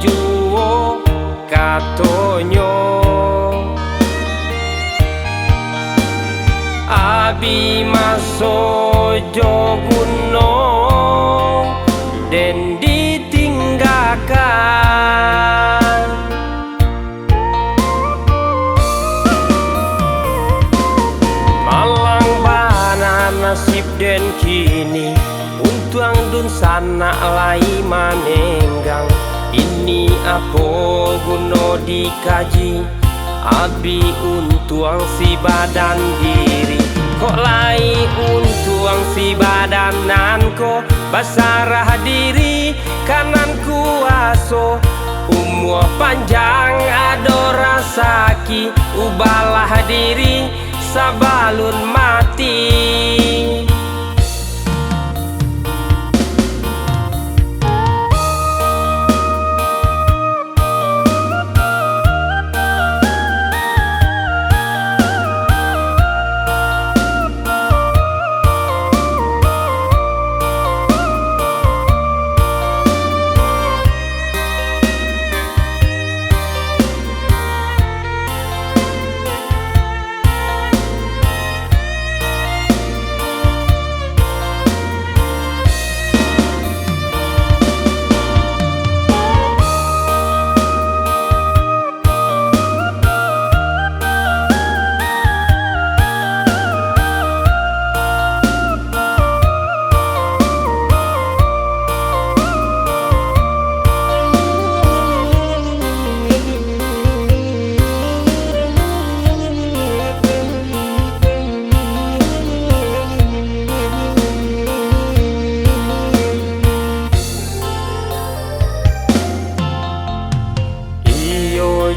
juwo katonyo abi masojo kuno den ditinggalkan. Malang bana nasib den kini untuang dun sana lai manenggang. Ini apa guno dikaji abi untuang si badan diri. Kok lai untuang si badanan ko basarah diri kanan kuaso umur panjang ado rasaki ubalah diri sabalun mati.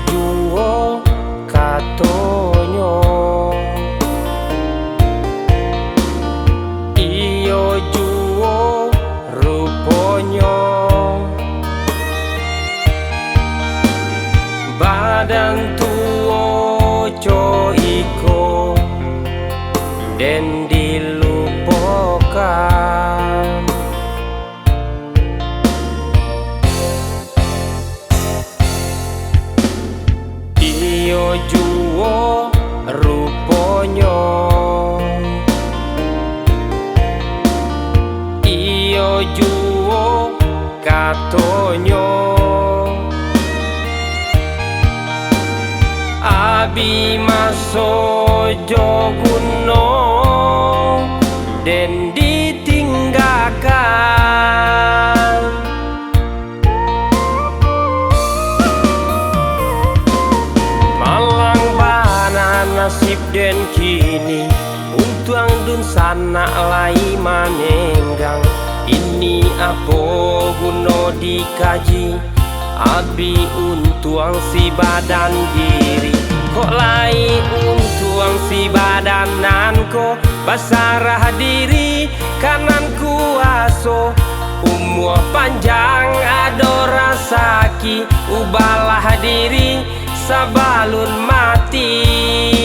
Juwo katonyo iyo juwo ruponyo badan tuo co iko den dilupakan. Iyo juwo ruponyo iyo juwo katonyo abi masojo kuno den ditinggalkan. Nasib den kini untuang dun sana lai manenggang. Ini apa guno dikaji abi untuang si badan diri. Kok lai untuang si badanan ko basarah diri kanan kuaso umur panjang ado rasaki ubalah diri sabalun mati.